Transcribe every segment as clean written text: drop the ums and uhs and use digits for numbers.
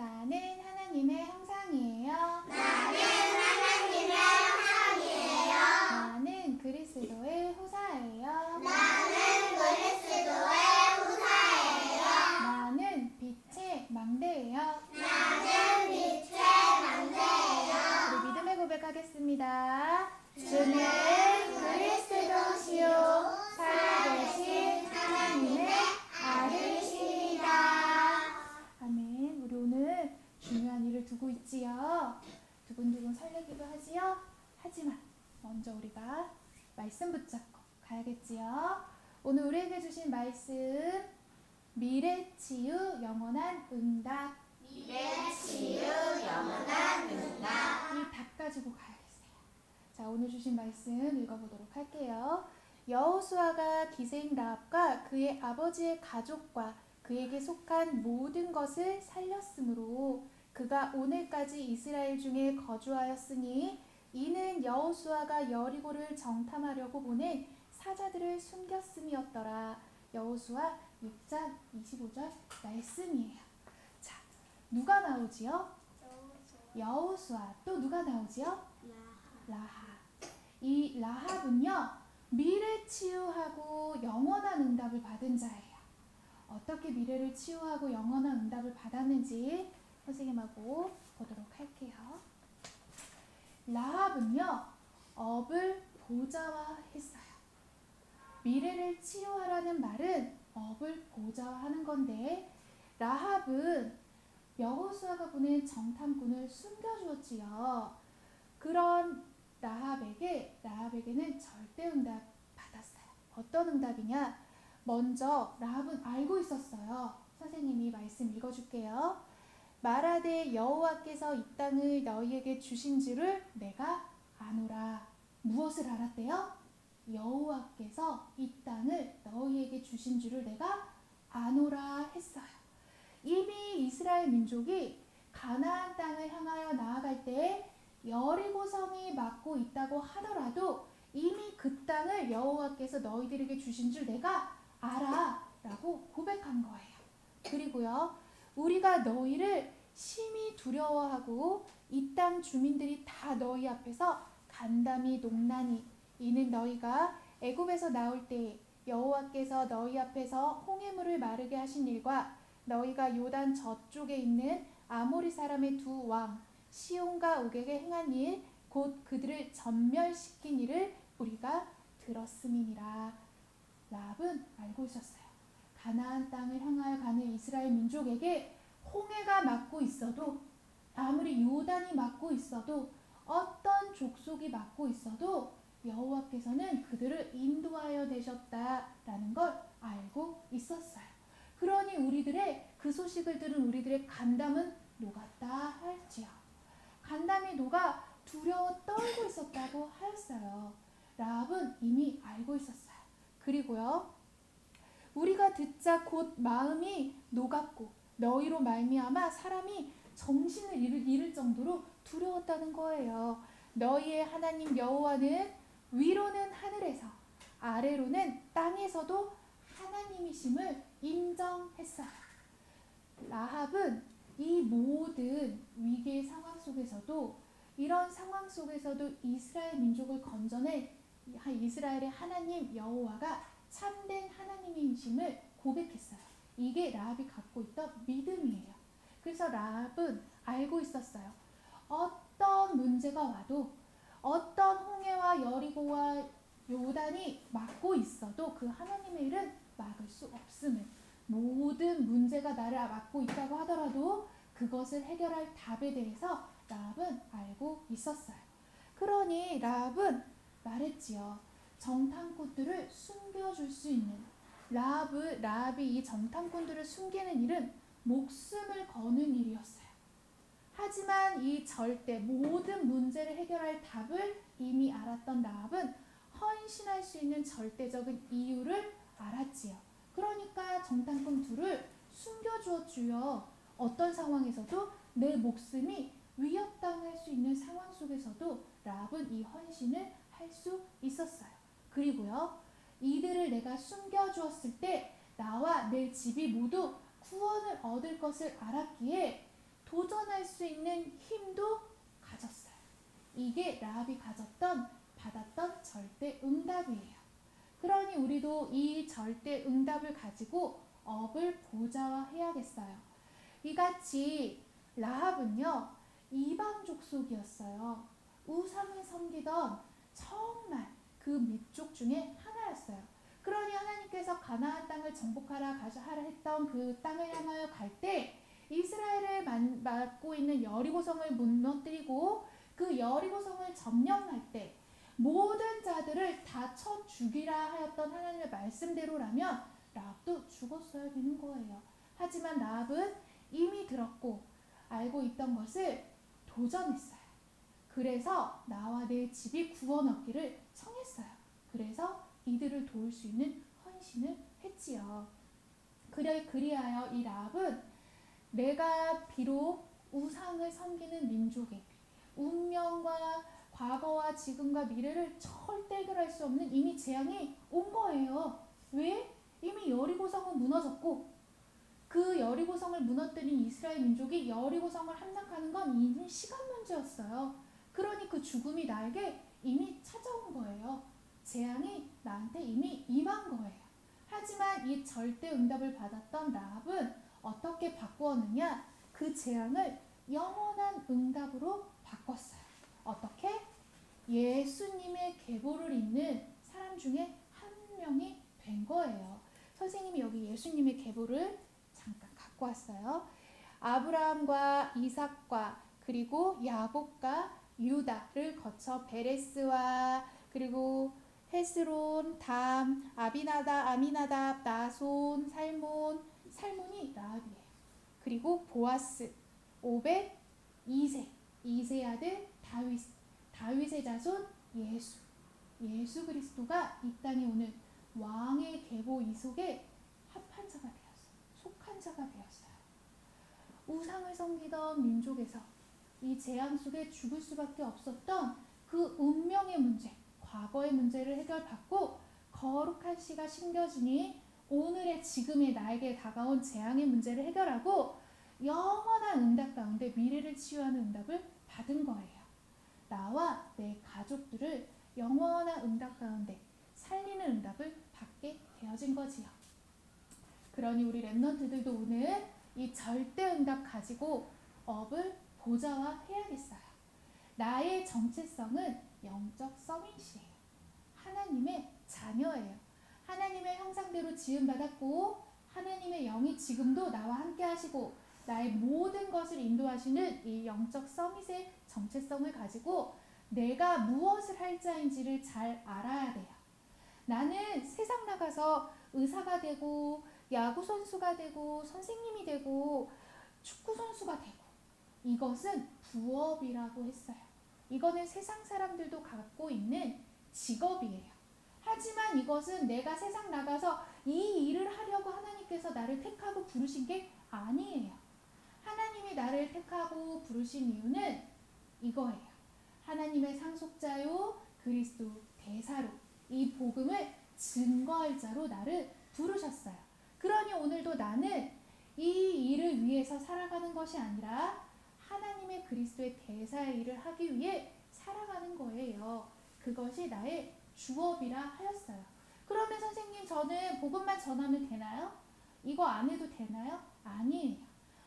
나는 하나님의 형상이에요. 나는 하나님의 형상이에요. 나는 그리스도의 후사예요. 나는 그리스도의 후사예요. 나는 빛의 망대예요. 나는 빛의 망대예요. 우리 믿음의 고백하겠습니다. 주는 그리스도시요 살아계신 하나님의 아들이십니다. 아멘. 우리 오늘 중요한 일을 두고 있지요. 두근두근 설레기도 하지요. 하지만 먼저 우리가 말씀 붙잡고 가야겠지요. 오늘 우리에게 주신 말씀, 미래치유 영원한 응답. 미래치유 영원한 응답. 이 답 가지고 가야겠어요. 자, 오늘 주신 말씀 읽어보도록 할게요. 여호수아가 기생 라합과 그의 아버지의 가족과 그에게 속한 모든 것을 살렸으므로 그가 오늘까지 이스라엘 중에 거주하였으니 이는 여호수아가 여리고를 정탐하려고 보낸 사자들을 숨겼음이었더라. 여호수아 6장 25절 말씀이에요. 자, 누가 나오지요? 여호수아. 또 누가 나오지요? 라합. 이 라합은요, 미래 치유하고 영원한 응답을 받은 자예요. 어떻게 미래를 치유하고 영원한 응답을 받았는지 선생님하고 보도록 할게요. 라합은요, 업을 보좌화했어요. 미래를 치유하라는 말은 업을 보좌화하는 건데, 라합은 여호수아가 보낸 정탐꾼을 숨겨주었지요. 그런 라합에게는 절대 응답 받았어요. 어떤 응답이냐? 먼저 라합은 알고 있었어요. 선생님이 말씀 읽어줄게요. 말하되 여호와께서 이 땅을 너희에게 주신 줄을 내가 아노라. 무엇을 알았대요? 여호와께서 이 땅을 너희에게 주신 줄을 내가 아노라 했어요. 이미 이스라엘 민족이 가나안 땅을 향하여 나아갈 때 여리고 성이 막고 있다고 하더라도 이미 그 땅을 여호와께서 너희들에게 주신 줄 내가 알아 라고 고백한 거예요. 그리고요, 우리가 너희를 심히 두려워하고 이 땅 주민들이 다 너희 앞에서 간담이 농나니 이는 너희가 애굽에서 나올 때 여호와께서 너희 앞에서 홍해물을 마르게 하신 일과 너희가 요단 저쪽에 있는 아모리 사람의 두 왕 시온과 옥에게 행한 일, 곧 그들을 전멸시킨 일을 우리가 들었음이니라. 라합은 알고 있었어요. 가나안 땅을 향하여 가는 이스라엘 민족에게 홍해가 막고 있어도, 아무리 요단이 막고 있어도, 어떤 족속이 막고 있어도 여호와께서는 그들을 인도하여 내셨다라는 걸 알고 있었어요. 그러니 우리들의 그 소식을 들은 우리들의 간담은 녹았다 할지요. 간담이 녹아 두려워 떨고 있었다고 하였어요. 라합은 이미 알고 있었어요. 그리고요, 우리가 듣자 곧 마음이 녹았고 너희로 말미암아 사람이 정신을 잃을 정도로 두려웠다는 거예요. 너희의 하나님 여호와는 위로는 하늘에서 아래로는 땅에서도 하나님이심을 인정했어요. 라합은 이 모든 위기의 상황 속에서도, 이런 상황 속에서도 이스라엘 민족을 건져낸 이스라엘의 하나님 여호와가 참된 하나님이심을 고백했어요. 이게 라합이 갖고 있던 믿음이에요. 그래서 라합은 알고 있었어요. 어떤 문제가 와도, 어떤 홍해와 여리고와 요단이 막고 있어도 그 하나님의 일은 막을 수 없음을, 모든 문제가 나를 막고 있다고 하더라도 그것을 해결할 답에 대해서 라합은 알고 있었어요. 그러니 라합은 말했지요. 정탐꾼들을 숨겨줄 수 있는, 라합이 이 정탐꾼들을 숨기는 일은 목숨을 거는 일이었어요. 하지만 이 모든 문제를 해결할 답을 이미 알았던 라합은 헌신할 수 있는 절대적인 이유를 알았지요. 그러니까 정탐꾼 둘을 숨겨주었지요. 어떤 상황에서도 내 목숨이 위협당할 수 있는 상황 속에서도 라합은 이 헌신을 할 수 있었어요. 그리고요, 이들을 내가 숨겨주었을 때 나와 내 집이 모두 구원을 얻을 것을 알았기에 도전할 수 있는 힘도 가졌어요. 이게 라합이 받았던 절대 응답이에요. 그러니 우리도 이 절대 응답을 가지고 업을 보좌화해야겠어요. 이같이 라합은요, 이방 족속이었어요. 우상을 섬기던 정말 그 민족 중에 하나였어요. 그러니 하나님께서 가나안 땅을 정복하라 하라 했던 그 땅을 향하여 갈 때 이스라엘을 맡고 있는 여리고성을 무너뜨리고 그 여리고성을 점령할 때 모든 자들을 다 쳐 죽이라 하였던 하나님의 말씀대로라면 라합도 죽었어야 되는 거예요. 하지만 라합은 이미 들었고 알고 있던 것을 도전했어요. 그래서 나와 내 집이 구원 얻기를 청했어요. 그래서 이들을 도울 수 있는 헌신을 했지요. 그리하여 이 라합은 내가 비록 우상을 섬기는 민족의 운명과 과거와 지금과 미래를 절대 해결할 수 없는 이미 재앙이 온 거예요. 왜? 이미 여리고성은 무너졌고 그 여리고성을 무너뜨린 이스라엘 민족이 여리고성을 함락하는 건 이미 시간 문제였어요. 그러니 그 죽음이 나에게 이미 찾아온 거예요. 재앙이 나한테 이미 임한 거예요. 하지만 이 절대 응답을 받았던 라합은 어떻게 바꾸었느냐? 그 재앙을 영원한 응답으로 바꿨어요. 어떻게? 예수님의 계보를 잇는 사람 중에 한 명이 된 거예요. 선생님이 여기 예수님의 계보를 잠깐 갖고 왔어요. 아브라함과 이삭과 그리고 야곱과 유다를 거쳐 베레스와 그리고 헤스론, 담, 아미나답, 나손, 살몬이 라합이에요. 그리고 보아스, 오벳, 이세 아들 다윗의 자손 예수 그리스도가 이 땅에 오는 왕의 계보 이속에 합한 자가 되었어요. 속한 자가 되었어요. 우상을 섬기던 민족에서 이 재앙 속에 죽을 수밖에 없었던 그 운명의 문제, 과거의 문제를 해결받고 거룩한 씨가 심겨지니 오늘의 지금의 나에게 다가온 재앙의 문제를 해결하고 영원한 응답 가운데 미래를 치유하는 응답을 받은 거예요. 나와 내 가족들을 영원한 응답 가운데 살리는 응답을 받게 되어진 거지요. 그러니 우리 랩런트들도 오늘 이 절대 응답 가지고 업을 보좌화해야겠어요. 나의 정체성은 영적 서밋이에요. 하나님의 자녀예요. 하나님의 형상대로 지음받았고 하나님의 영이 지금도 나와 함께 하시고 나의 모든 것을 인도하시는 이 영적 서밋의 정체성을 가지고 내가 무엇을 할 자인지를 잘 알아야 돼요. 나는 세상 나가서 의사가 되고 야구 선수가 되고 선생님이 되고 축구 선수가 되고 이것은 부업이라고 했어요. 이거는 세상 사람들도 갖고 있는 직업이에요. 하지만 이것은 내가 세상 나가서 이 일을 하려고 하나님께서 나를 택하고 부르신 게 아니에요. 하나님이 나를 택하고 부르신 이유는 이거예요. 하나님의 상속자요 그리스도 대사로 이 복음을 증거할 자로 나를 부르셨어요. 그러니 오늘도 나는 이 일을 위해서 살아가는 것이 아니라 하나님의 그리스도의 대사의 일을 하기 위해 살아가는 거예요. 그것이 나의 주업이라 하였어요. 그러면 선생님 저는 복음만 전하면 되나요? 이거 안 해도 되나요? 아니에요.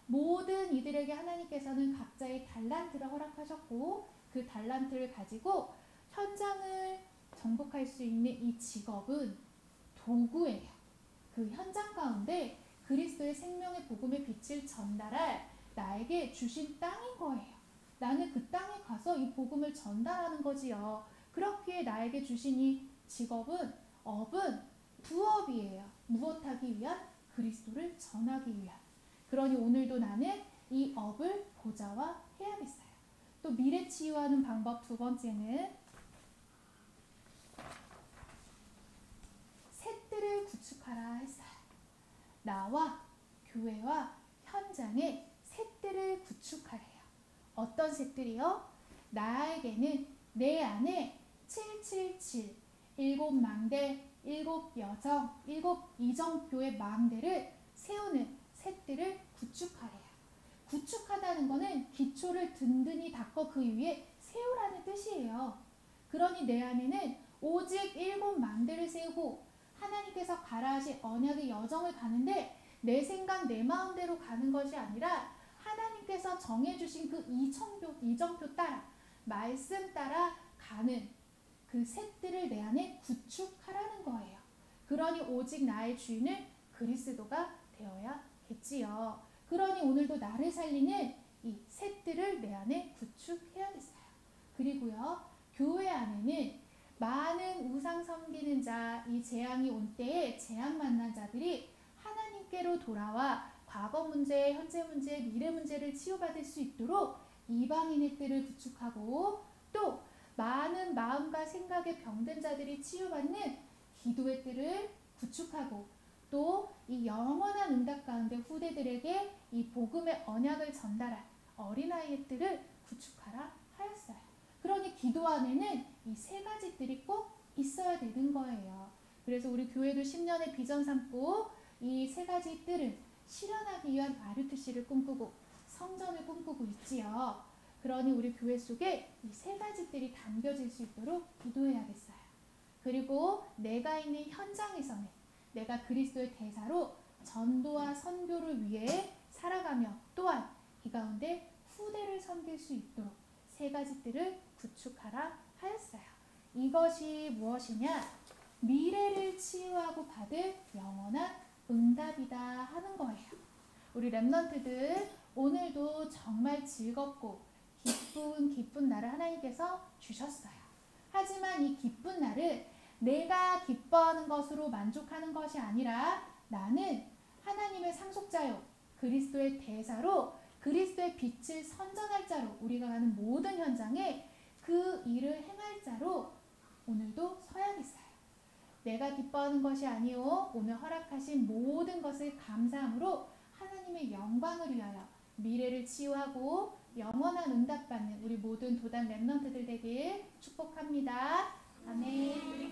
모든 이들에게 하나님께서는 각자의 달란트를 허락하셨고 그 달란트를 가지고 현장을 정복할 수 있는 이 직업은 도구예요. 그 현장 가운데 그리스도의 생명의 복음의 빛을 전달할 나에게 주신 땅인 거예요. 나는 그 땅에 가서 이 복음을 전달하는 거지요. 그렇기에 나에게 주신 이 직업은 업은 부업이에요. 무엇하기 위한? 그리스도를 전하기 위한. 그러니 오늘도 나는 이 업을 보좌화해야겠어요. 또 미래 치유하는 방법 두 번째는 셋들을 구축하라 했어요. 나와 교회와 현장에 셋들을 구축하래요. 어떤 셋들이요? 나에게는 내 안에 777, 7망대, 7여정, 7이정표의 망대를 세우는 셋들을 구축하래요. 구축하다는 것은 기초를 든든히 닦아 그 위에 세우라는 뜻이에요. 그러니 내 안에는 오직 7만대를 세우고 하나님께서 가라 하신 언약의 여정을 가는데 내 생각 내 마음대로 가는 것이 아니라 하나님께서 정해주신 그 이정표 따라 말씀 따라 가는 그 셋들을 내 안에 구축하라는 거예요. 그러니 오직 나의 주인은 그리스도가 되어야겠지요. 그러니 오늘도 나를 살리는 이 셋들을 내 안에 구축해야겠어요. 그리고요, 교회 안에는 많은 우상 섬기는 자, 이 재앙이 온 때에 재앙 만난 자들이 하나님께로 돌아와 과거 문제, 현재 문제, 미래 문제를 치유받을 수 있도록 이방인의 뜰을 구축하고 또 많은 마음과 생각에 병든 자들이 치유받는 기도의 뜰을 구축하고 또 이 영원한 응답 가운데 후대들에게 이 복음의 언약을 전달할 어린아이의 뜰을 구축하라 하였어요. 그러니 기도 안에는 이 세 가지 뜰이 꼭 있어야 되는 거예요. 그래서 우리 교회도 10년의 비전 삼고 이 세 가지 뜰을 실현하기 위한 RUTC를 꿈꾸고 성전을 꿈꾸고 있지요. 그러니 우리 교회 속에 이 세 가지 뜰이 담겨질 수 있도록 기도해야겠어요. 그리고 내가 있는 현장에서는 내가 그리스도의 대사로 전도와 선교를 위해 살아가며 또한 이 가운데 후대를 섬길 수 있도록 세 가지 뜰을 구축하라 하였어요. 이것이 무엇이냐? 미래를 치유하고 받을 영원한 응답이다 하는 거예요. 우리 렘넌트들 오늘도 정말 즐겁고 기쁜 날을 하나님께서 주셨어요. 하지만 이 기쁜 날을 내가 기뻐하는 것으로 만족하는 것이 아니라 나는 하나님의 상속자요 그리스도의 대사로 그리스도의 빛을 선전할 자로 우리가 가는 모든 현장에 그 일을 행할 자로 오늘도 서야겠어요. 내가 기뻐하는 것이 아니요 오늘 허락하신 모든 것을 감사함으로 하나님의 영광을 위하여 미래를 치유하고 영원한 응답받는 우리 모든 도단 렘넌트들 되길 축복합니다. 아멘.